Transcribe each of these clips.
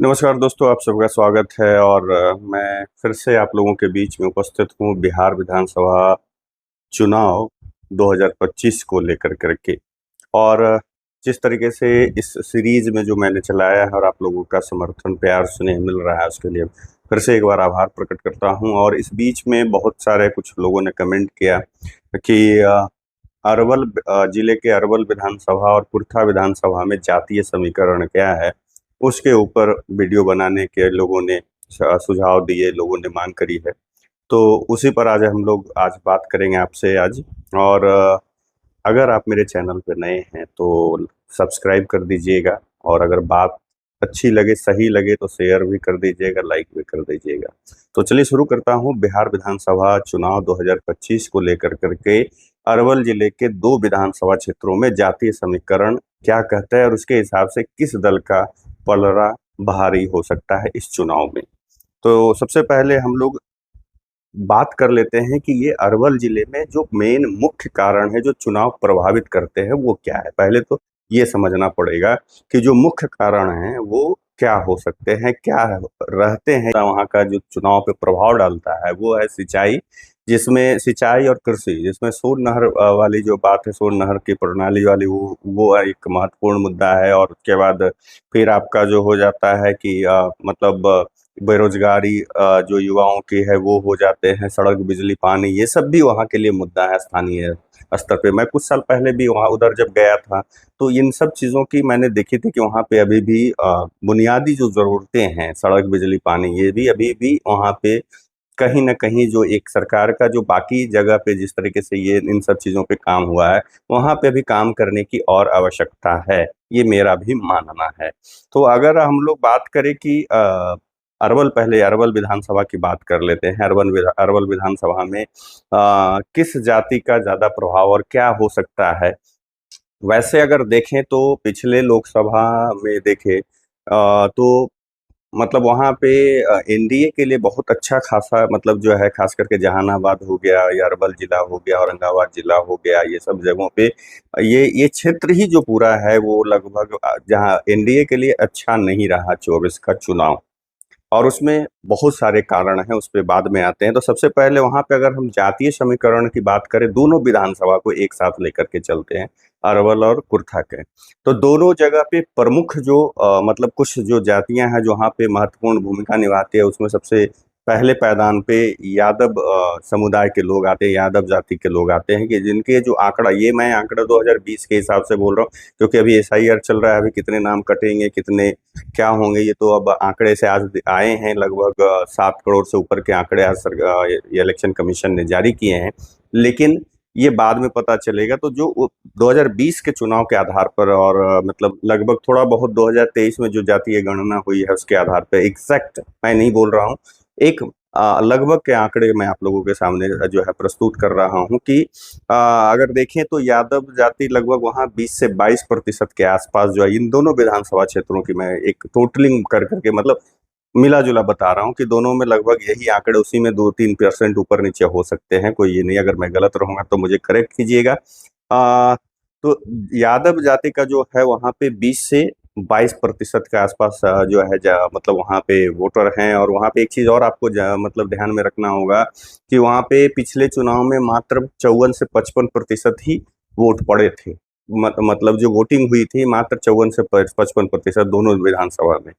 नमस्कार दोस्तों, आप सबका स्वागत है और मैं फिर से आप लोगों के बीच में उपस्थित हूँ बिहार विधानसभा चुनाव 2025 को लेकर के। और जिस तरीके से इस सीरीज में जो मैंने चलाया है और आप लोगों का समर्थन प्यार स्नेह मिल रहा है, उसके लिए फिर से एक बार आभार प्रकट करता हूँ। और इस बीच में बहुत सारे कुछ लोगों ने कमेंट किया कि अरवल जिले के अरवल विधानसभा और कुर्था विधानसभा में जातीय समीकरण क्या है, उसके ऊपर वीडियो बनाने के लोगों ने सुझाव दिए, लोगों ने मांग करी है। तो उसी पर आज बात करेंगे आपसे आज। और अगर आप मेरे चैनल पे नए हैं तो सब्सक्राइब कर दीजिएगा, और अगर बात अच्छी लगे, सही लगे तो शेयर भी कर दीजिएगा, लाइक भी कर दीजिएगा। तो चलिए शुरू करता हूँ बिहार विधानसभा चुनाव 2025 को लेकर के अरवल जिले के 2 विधानसभा क्षेत्रों में जातीय समीकरण क्या कहता है और उसके हिसाब से किस दल का पलड़ा भारी हो सकता है इस चुनाव में। तो सबसे पहले हम लोग बात कर लेते हैं कि ये अरवल जिले में जो मेन मुख्य कारण है जो चुनाव प्रभावित करते हैं वो क्या है। पहले तो ये समझना पड़ेगा कि जो मुख्य कारण हैं वो क्या हो सकते हैं, क्या रहते हैं। वहाँ का जो चुनाव पे प्रभाव डालता है वो है सिंचाई, जिसमें सिंचाई और कृषि, जिसमें सोन नहर वाली जो बात है, सोन नहर की प्रणाली वाली, वो एक महत्वपूर्ण मुद्दा है। और उसके बाद फिर आपका जो हो जाता है कि मतलब बेरोजगारी जो युवाओं की है वो हो जाते हैं, सड़क, बिजली, पानी, ये सब भी वहाँ के लिए मुद्दा है स्थानीय स्तर पे। मैं कुछ साल पहले भी वहाँ उधर जब गया था तो इन सब चीज़ों की मैंने देखी थी कि वहाँ पे अभी भी बुनियादी जो ज़रूरतें हैं, सड़क, बिजली, पानी, ये भी अभी भी वहाँ पे कहीं न कहीं जो एक सरकार का जो बाकी जगह पे जिस तरीके से ये इन सब चीज़ों पे काम हुआ है, वहाँ पे भी काम करने की और आवश्यकता है, ये मेरा भी मानना है। तो अगर हम लोग बात करें कि अरवल विधानसभा की बात कर लेते हैं। अरवल विधानसभा में किस जाति का ज़्यादा प्रभाव और क्या हो सकता है? वैसे अगर देखें तो पिछले लोकसभा में देखें तो मतलब वहाँ पे एनडीए के लिए बहुत अच्छा खासा मतलब जो है, खास करके जहानाबाद हो गया या अरवल जिला हो गया, औरंगाबाद जिला हो गया, ये सब जगहों पे ये क्षेत्र ही जो पूरा है वो लगभग जहाँ एनडीए के लिए अच्छा नहीं रहा 24 का चुनाव। और उसमें बहुत सारे कारण हैं, उस पे बाद में आते हैं। तो सबसे पहले वहाँ पे अगर हम जातीय समीकरण की बात करें, दोनों विधानसभा को एक साथ लेकर के चलते हैं, अरवल और कुर्था के, तो दोनों जगह पे प्रमुख जो मतलब कुछ जो जातियां हैं जो वहाँ पे महत्वपूर्ण भूमिका निभाती है, उसमें सबसे पहले पायदान पे यादव समुदाय के लोग आते हैं, यादव जाति के लोग आते हैं, कि जिनके जो आंकड़ा, ये मैं आंकड़ा 2020 के हिसाब से बोल रहा हूँ, क्योंकि अभी एसआईआर चल रहा है, अभी कितने नाम कटेंगे, कितने क्या होंगे, ये तो अब आंकड़े से आज आए हैं। लगभग 7 करोड़ से ऊपर के आंकड़े आज इलेक्शन कमीशन ने जारी किए हैं, लेकिन ये बाद में पता चलेगा। तो जो 2020 के चुनाव के आधार पर और मतलब लगभग थोड़ा बहुत 2023 में जो जातीय गणना हुई है उसके आधार पर, एग्जैक्ट मैं नहीं बोल रहा हूँ, एक लगभग के आंकड़े मैं आप लोगों के सामने जो है प्रस्तुत कर रहा हूँ कि अगर देखें तो यादव जाति लगभग वहाँ 20 से 22% के आसपास जो है, इन दोनों विधानसभा क्षेत्रों की मैं एक टोटलिंग कर करके मतलब मिला जुला बता रहा हूँ कि दोनों में लगभग यही आंकड़े, उसी में 2-3% ऊपर नीचे हो सकते हैं, कोई ये नहीं। अगर मैं गलत रहूंगा तो मुझे करेक्ट कीजिएगा। तो यादव जाति का जो है वहाँ पे 20 से 22% के आसपास जो है मतलब वहाँ पे वोटर हैं। और वहाँ पे एक चीज़ और आपको मतलब ध्यान में रखना होगा कि वहाँ पे पिछले चुनाव में मात्र 54 से 55% ही वोट पड़े थे। मतलब जो वोटिंग हुई थी मात्र 54 से 55% दोनों विधानसभा में।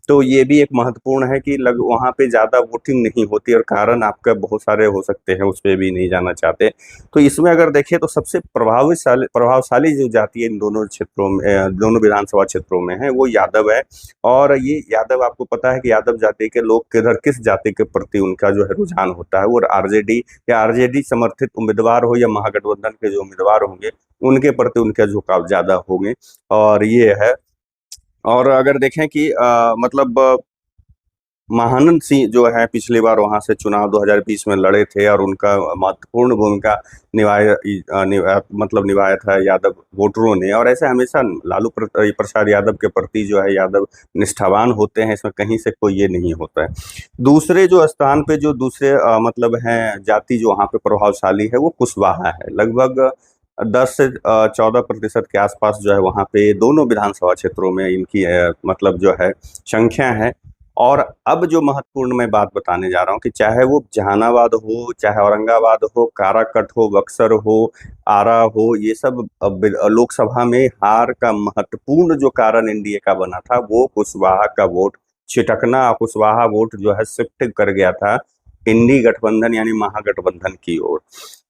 तो ये भी एक महत्वपूर्ण है कि वहाँ पे ज़्यादा वोटिंग नहीं होती, और कारण आपका बहुत सारे हो सकते हैं, उस पर भी नहीं जाना चाहते। तो इसमें अगर देखें तो सबसे प्रभावशाली जो जाति है इन दोनों क्षेत्रों में, दोनों विधानसभा क्षेत्रों में है, वो यादव है। और ये यादव, आपको पता है कि यादव जाति के लोग किधर, किस जाति के प्रति उनका जो है रुझान होता है, वो आरजेडी या आरजेडी समर्थित उम्मीदवार हो या महागठबंधन के जो उम्मीदवार होंगे उनके प्रति उनका झुकाव ज्यादा होंगे। और ये है। और अगर देखें कि मतलब महानंद सिंह जो है पिछली बार वहां से चुनाव 2020 में लड़े थे, और उनका महत्वपूर्ण भूमिका मतलब निभाया था यादव वोटरों ने। और ऐसे हमेशा लालू प्रसाद यादव के प्रति जो है यादव निष्ठावान होते हैं, इसमें कहीं से कोई ये नहीं होता है। दूसरे जो स्थान पे जो दूसरे मतलब हैं जाति जो वहाँ पे प्रभावशाली है, वो कुशवाहा है। लगभग 10 से 14% के आसपास जो है वहाँ पे दोनों विधानसभा क्षेत्रों में इनकी मतलब जो है संख्या है। और अब जो महत्वपूर्ण मैं बात बताने जा रहा हूँ कि चाहे वो जहानाबाद हो, चाहे औरंगाबाद हो, काराकट हो, बक्सर हो, आरा हो, ये सब लोकसभा में हार का महत्वपूर्ण जो कारण एनडीए का बना था वो कुशवाहा का वोट छिटकना। कुशवाहा वोट जो है शिफ्ट कर गया था इंडी गठबंधन यानी महागठबंधन की ओर।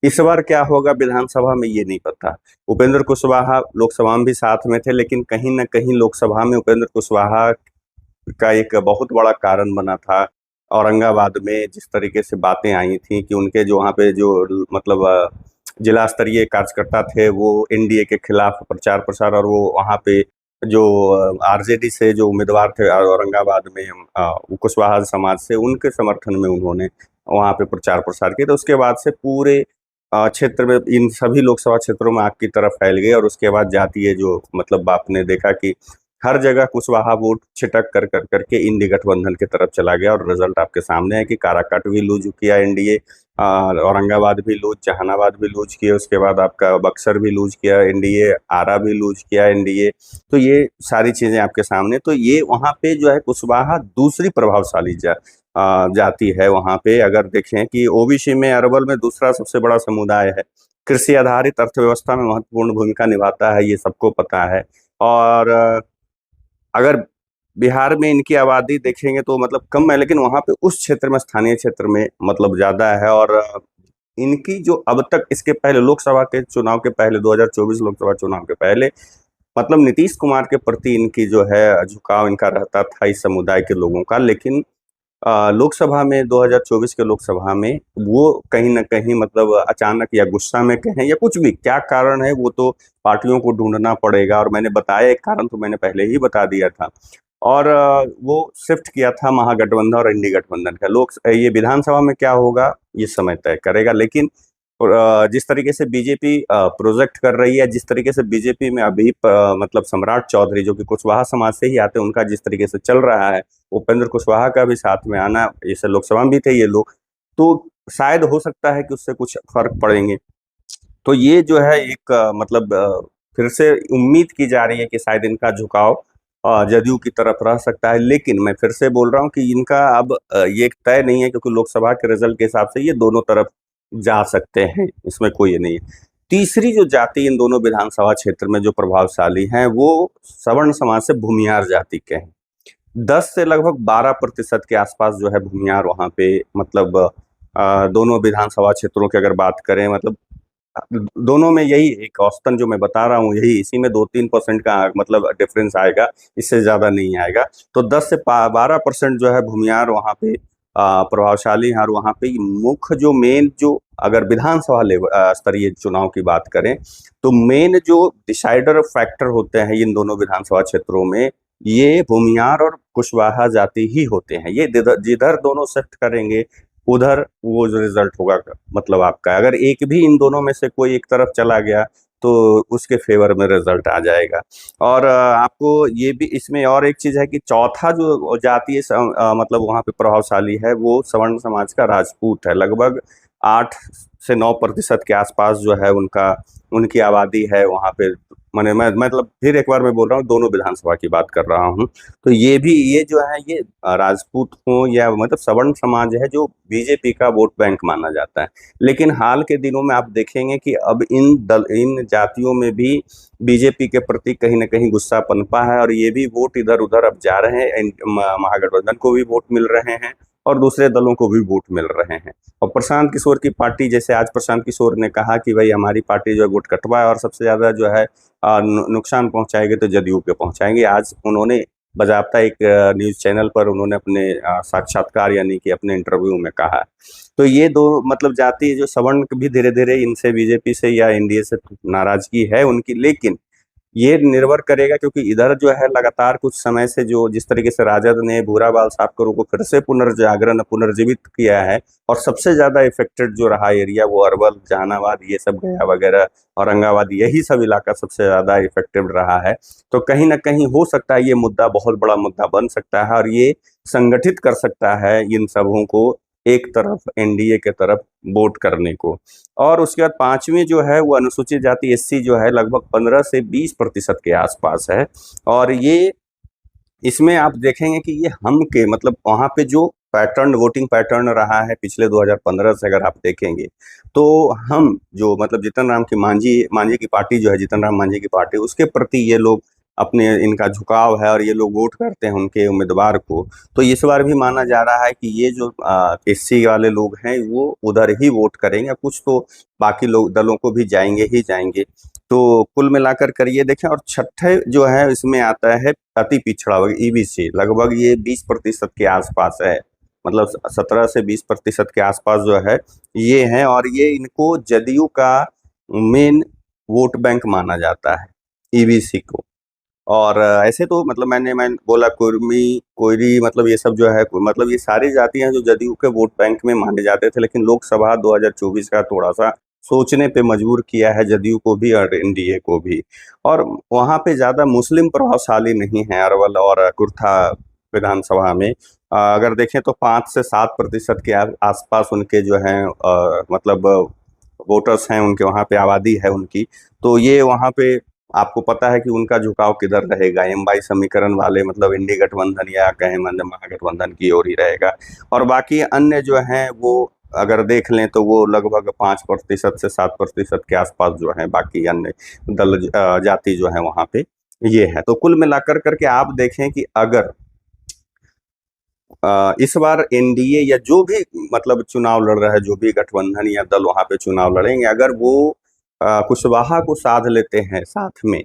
इस बार क्या होगा विधानसभा में ये नहीं पता। उपेंद्र कुशवाहा लोकसभा में भी साथ में थे, लेकिन कहीं ना कहीं लोकसभा में उपेंद्र कुशवाहा का एक बहुत बड़ा कारण बना था औरंगाबाद में जिस तरीके से बातें आई थी कि उनके जो वहाँ पे जो मतलब जिला स्तरीय कार्यकर्ता थे वो एनडीए के खिलाफ प्रचार प्रसार, और वो वहाँ पे जो आरजेडी से जो उम्मीदवार थे औरंगाबाद में कुशवाहा समाज से, उनके समर्थन में उन्होंने वहाँ पे प्रचार प्रसार किया। तो उसके बाद से पूरे क्षेत्र में इन सभी लोकसभा क्षेत्रों में आग की तरफ फैल गए। और उसके बाद जातीय जो मतलब आपने देखा कि हर जगह कुशवाहा वोट छिटक कर कर करके इंडी गठबंधन की तरफ चला गया। और रिजल्ट आपके सामने है कि काराकाट भी लूज किया एनडीए, औरंगाबाद भी लूज, जहानाबाद भी लूज किया, उसके बाद आपका बक्सर भी लूज किया एनडीए, आरा भी लूज किया एनडीए। तो ये सारी चीजें आपके सामने। तो ये वहाँ पे जो है कुशवाहा दूसरी प्रभावशाली जाति है। वहाँ पे अगर देखें कि ओबीसी में अरवल में दूसरा सबसे बड़ा समुदाय है, कृषि आधारित अर्थव्यवस्था में महत्वपूर्ण भूमिका निभाता है, ये सबको पता है। और अगर बिहार में इनकी आबादी देखेंगे तो मतलब कम है, लेकिन वहाँ पे उस क्षेत्र में स्थानीय क्षेत्र में मतलब ज्यादा है। और इनकी जो अब तक इसके पहले लोकसभा के चुनाव के पहले 2024 लोकसभा चुनाव के पहले मतलब नीतीश कुमार के प्रति इनकी जो है झुकाव इनका रहता था इस समुदाय के लोगों का। लेकिन लोकसभा में 2024 के लोकसभा में वो कहीं ना कहीं मतलब अचानक या गुस्सा में कहें या कुछ भी, क्या कारण है वो तो पार्टियों को ढूंढना पड़ेगा। और मैंने बताया एक कारण तो मैंने पहले ही बता दिया था। और वो शिफ्ट किया था महागठबंधन और इंडी गठबंधन का। लोक ये विधानसभा में क्या होगा ये समय तय करेगा। लेकिन जिस तरीके से बीजेपी प्रोजेक्ट कर रही है, जिस तरीके से बीजेपी में अभी मतलब सम्राट चौधरी जो कि कुशवाहा समाज से ही आते हैं, उनका जिस तरीके से चल रहा है, उपेंद्र कुशवाहा का भी साथ में आना, जैसे लोकसभा में भी थे ये लोग, तो शायद हो सकता है कि उससे कुछ फर्क पड़ेंगे। तो ये जो है एक मतलब फिर से उम्मीद की जा रही है कि शायद इनका झुकाव जदयू की तरफ रह सकता है। लेकिन मैं फिर से बोल रहा हूँ कि इनका अब ये तय नहीं है, क्योंकि लोकसभा के रिजल्ट के हिसाब से ये दोनों तरफ जा सकते हैं, इसमें कोई ये नहीं है। तीसरी जो जाति इन दोनों विधानसभा क्षेत्र में जो प्रभावशाली हैं वो सवर्ण समाज से भूमिहार जाति के हैं। 10 से लगभग 12% के आसपास जो है भूमिहार वहाँ पे मतलब दोनों विधानसभा क्षेत्रों की अगर बात करें, मतलब दोनों में यही एक औसतन जो मैं बता रहा हूँ, यही इसी में 2-3% का मतलब डिफरेंस आएगा, इससे ज्यादा नहीं आएगा। तो 10 से 12% जो है भूमिहार वहाँ पे प्रभावशाली है। और वहाँ पे मुख्य जो मेन जो अगर विधानसभा लेवल स्तरीय चुनाव की बात करें तो मेन जो डिसाइडर फैक्टर होते हैं इन दोनों विधानसभा क्षेत्रों में, ये भूमिहार और कुशवाहा जाति ही होते हैं। ये जिधर दोनों शिफ्ट करेंगे उधर वो जो रिजल्ट होगा मतलब आपका, अगर एक भी इन दोनों में से कोई एक तरफ चला गया तो उसके फेवर में रिजल्ट आ जाएगा। और आपको ये भी इसमें और एक चीज है कि चौथा जो जातीय मतलब वहाँ पे प्रभावशाली है वो सवर्ण समाज का राजपूत है। लगभग 8 से 9% के आसपास जो है उनका उनकी आबादी है वहाँ पे। मैंने मैं मतलब फिर एक बार मैं बोल रहा हूँ, दोनों विधानसभा की बात कर रहा हूँ। तो ये भी ये जो है ये राजपूत हो या मतलब सवर्ण समाज है जो बीजेपी का वोट बैंक माना जाता है। लेकिन हाल के दिनों में आप देखेंगे कि अब इन जातियों में भी बीजेपी के प्रति कहीं ना कहीं गुस्सा पनपा है, और ये भी वोट इधर उधर अब जा रहे हैं। महागठबंधन को भी वोट मिल रहे हैं और दूसरे दलों को भी वोट मिल रहे हैं। और प्रशांत किशोर की पार्टी, जैसे आज प्रशांत किशोर ने कहा कि भाई हमारी पार्टी जो है वोट कटवा है और सबसे ज्यादा जो है नुकसान पहुंचाएंगे तो जदयू के पहुंचाएंगे। आज उन्होंने बाज़ाब्ता एक न्यूज़ चैनल पर उन्होंने अपने साक्षात्कार यानी कि अपने इंटरव्यू में कहा। तो ये दो मतलब जाति जो सवर्ण भी धीरे धीरे इनसे बीजेपी से या एनडीए से नाराजगी है उनकी। लेकिन ये निर्भर करेगा, क्योंकि इधर जो है लगातार कुछ समय से जो जिस तरीके से राजद ने भूरा बाल सावरकरों को फिर से पुनर्जागरण पुनर्जीवित किया है, और सबसे ज्यादा इफेक्टेड जो रहा एरिया वो अरवल, जहानाबाद, ये सब गया वगैरह, औरंगाबाद, यही सब इलाका सबसे ज्यादा इफेक्टिव रहा है। तो कहीं ना कहीं हो सकता है ये मुद्दा बहुत बड़ा मुद्दा बन सकता है और ये संगठित कर सकता है इन सबों को एक तरफ एनडीए के तरफ वोट करने को। और उसके बाद पांचवी जो है वो अनुसूचित जाति एससी जो है लगभग 15 से 20% के आसपास है। और ये इसमें आप देखेंगे कि ये हम के मतलब वहाँ पे जो पैटर्न वोटिंग पैटर्न रहा है पिछले 2015 से अगर आप देखेंगे, तो हम जो मतलब जीतन राम की मांझी मांझी की पार्टी जो है, जीतन राम मांझी की पार्टी, उसके प्रति ये लोग अपने इनका झुकाव है और ये लोग वोट करते हैं उनके उम्मीदवार को। तो इस बार भी माना जा रहा है कि ये जो एससी वाले लोग हैं वो उधर ही वोट करेंगे, कुछ तो बाकी लोग दलों को भी जाएंगे ही जाएंगे। तो कुल मिलाकर कर ये देखें। और छठे जो है इसमें आता है अति पिछड़ा वर्ग ईबीसी, लगभग ये 20% के आसपास है, मतलब 17 से 20% के आसपास जो है ये है। और ये इनको जदयू का मेन वोट बैंक माना जाता है, ईबीसी को। और ऐसे तो मतलब मैं बोला कुर्मी कोयरी मतलब ये सब जो है मतलब ये सारी जातियां जो जदयू के वोट बैंक में माने जाते थे, लेकिन लोकसभा 2024 का थोड़ा सा सोचने पे मजबूर किया है जदयू को भी और एनडीए को भी। और वहाँ पे ज्यादा मुस्लिम प्रभावशाली नहीं है अरवल और कुर्था विधानसभा में। अगर देखें तो 5 से 7% के आसपास उनके जो है मतलब वोटर्स हैं, उनके वहाँ पे आबादी है उनकी। तो ये वहाँ पे आपको पता है कि उनका झुकाव किधर रहेगा, एम बाई समीकरण वाले मतलब इंडी गठबंधन या कहें महागठबंधन की ओर ही रहेगा। और बाकी अन्य जो हैं वो अगर देख लें तो वो लगभग 5% से 7% के आसपास जो है बाकी अन्य दल जाति जो है वहाँ पे ये है। तो कुल मिलाकर करके आप देखें कि अगर इस बार एनडीए या जो भी मतलब चुनाव लड़ रहा है, जो भी गठबंधन या दल वहां पे चुनाव लड़ेंगे, अगर वो कुशवाहा को साध लेते हैं साथ में,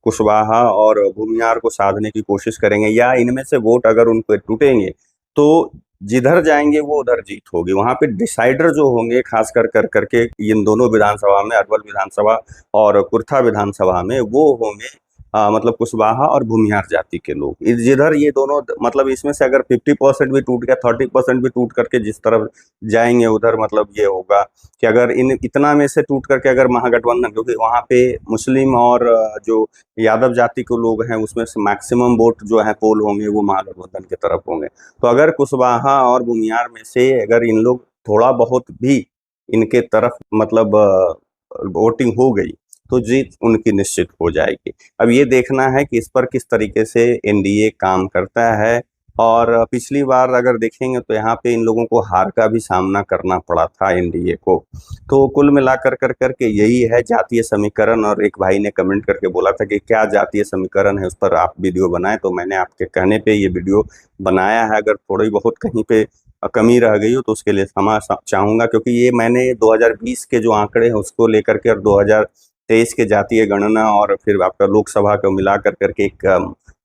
कुशवाहा और भूमियार को साधने की कोशिश करेंगे, या इनमें से वोट अगर उनको टूटेंगे, तो जिधर जाएंगे वो उधर जीत होगी। वहां पे डिसाइडर जो होंगे खास कर करके इन दोनों विधानसभा में, अरवल विधानसभा और कुर्था विधानसभा में, वो होंगे मतलब कुशवाहा और भूमिहार जाति के लोग। जिधर ये दोनों मतलब इसमें से अगर 50% भी टूट गया, 30% भी टूट करके जिस तरफ जाएंगे उधर मतलब ये होगा कि अगर इन इतना में से टूट करके अगर महागठबंधन, क्योंकि वहाँ पे मुस्लिम और जो यादव जाति के लोग हैं उसमें से मैक्सिमम वोट जो है पोल होंगे वो महागठबंधन की तरफ होंगे। तो अगर कुशवाहा और भूमिहार में से अगर इन लोग थोड़ा बहुत भी इनके तरफ मतलब वोटिंग हो गई तो जीत उनकी निश्चित हो जाएगी। अब ये देखना है कि इस पर किस तरीके से एनडीए काम करता है। और पिछली बार अगर देखेंगे तो यहाँ पे इन लोगों को हार का भी सामना करना पड़ा था एनडीए को। तो कुल मिलाकर कर करके यही है जातीय समीकरण। और एक भाई ने कमेंट करके बोला था कि क्या जातीय समीकरण है, उस पर आप वीडियो बनाएं, तो मैंने आपके कहने पे ये वीडियो बनाया है। अगर थोड़ी बहुत कहीं पे कमी रह गई हो तो उसके लिए क्षमा चाहूंगा, क्योंकि ये मैंने 2020 के जो आंकड़े हैं उसको लेकर के और 2023 के जातीय गणना और फिर आपका लोकसभा को मिला कर करके एक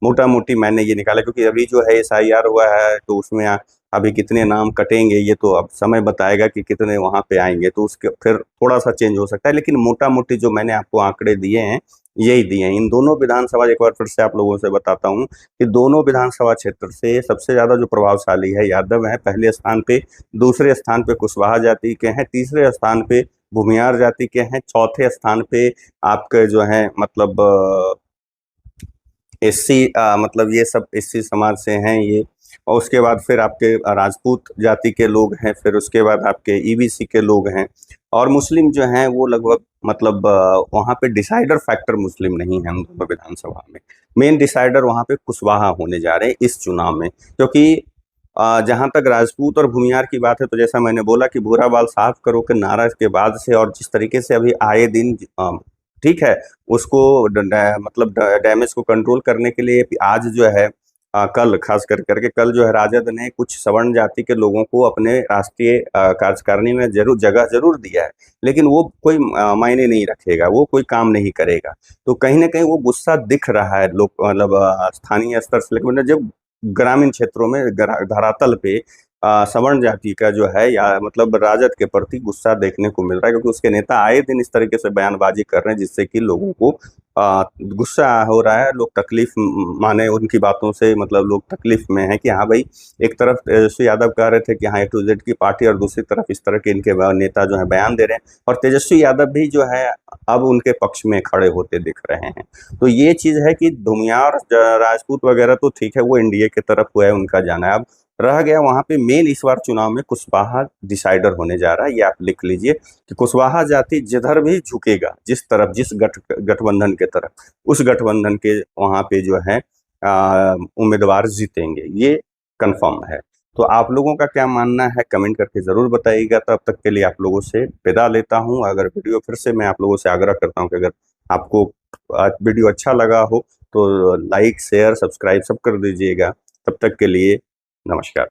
मोटा मोटी मैंने ये निकाला। क्योंकि अभी जो है एसआईआर हुआ है तो उसमें अभी कितने नाम कटेंगे ये तो अब समय बताएगा कि कितने वहां पे आएंगे, तो उसके फिर थोड़ा सा चेंज हो सकता है। लेकिन मोटा मोटी जो मैंने आपको आंकड़े दिए हैं यही दिए हैं। इन दोनों विधानसभा, एक बार फिर से आप लोगों से बताता हूँ कि दोनों विधानसभा क्षेत्र से सबसे ज्यादा जो प्रभावशाली है यादव है पहले स्थान पे, दूसरे स्थान पे कुशवाहा जाति के हैं, तीसरे स्थान पे भूमिहार जाति के हैं, चौथे स्थान पे आपके जो है मतलब एससी मतलब ये सब एससी समाज से हैं ये। और उसके बाद फिर आपके राजपूत जाति के लोग हैं, फिर उसके बाद आपके ईबीसी के लोग हैं। और मुस्लिम जो हैं वो लगभग मतलब वहाँ पे डिसाइडर फैक्टर मुस्लिम नहीं है उन दोनों विधानसभा में। मेन डिसाइडर वहाँ पे कुशवाहा होने जा रहे हैं इस चुनाव में। क्योंकि जहाँ तक राजपूत और भूमिहार की बात है तो जैसा मैंने बोला कि भूरा बाल साफ करो के नारा के बाद से और जिस तरीके से अभी आए दिन ठीक है उसको मतलब डैमेज को कंट्रोल करने के लिए आज जो है कल खास करके कल जो है राजद ने कुछ सवर्ण जाति के लोगों को अपने राष्ट्रीय कार्यकारिणी में जगह जरूर दिया है, लेकिन वो कोई मायने नहीं रखेगा, वो कोई काम नहीं करेगा। तो कहीं ना कहीं वो गुस्सा दिख रहा है लोग मतलब स्थानीय स्तर से, लेकिन जब ग्रामीण क्षेत्रों में धरातल पे सवर्ण जाति का जो है या मतलब राजद के प्रति गुस्सा देखने को मिल रहा है। क्योंकि उसके नेता आए दिन इस तरीके से बयानबाजी कर रहे हैं जिससे कि लोगों को गुस्सा हो रहा है, लोग तकलीफ माने उनकी बातों से मतलब लोग तकलीफ में हैं कि हाँ भाई, एक तरफ तेजस्वी यादव कह रहे थे कि हाँ A to Z की पार्टी, और दूसरी तरफ इस तरह के इनके नेता जो है बयान दे रहे हैं, और तेजस्वी यादव भी जो है अब उनके पक्ष में खड़े होते दिख रहे हैं। तो ये चीज है कि धुमियार राजपूत वगैरह तो ठीक है वो एनडीए की तरफ हुआ है, उनका जाना है। अब रह गया वहां पे मेन इस बार चुनाव में कुशवाहा डिसाइडर होने जा रहा है। ये आप लिख लीजिए कि कुशवाहा जाति जिधर भी झुकेगा, जिस तरफ, जिस गठबंधन के तरफ, उस गठबंधन के वहां पे जो है उम्मीदवार जीतेंगे, ये कंफर्म है। तो आप लोगों का क्या मानना है कमेंट करके जरूर बताइएगा। तब तक के लिए आप लोगों से विदा लेता हूं। अगर वीडियो, फिर से मैं आप लोगों से आग्रह करता हूं कि अगर आपको वीडियो अच्छा लगा हो तो लाइक, शेयर, सब्सक्राइब सब कर दीजिएगा। तब तक के लिए नमस्कार।